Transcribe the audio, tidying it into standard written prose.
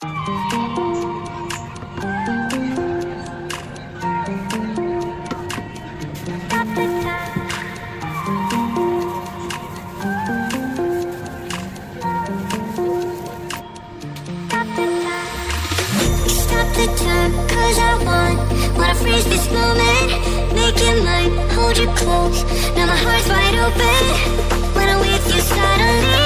The time, cause I wanna freeze this moment, make it mine, hold you close, now my heart's wide open, when I'm with you suddenly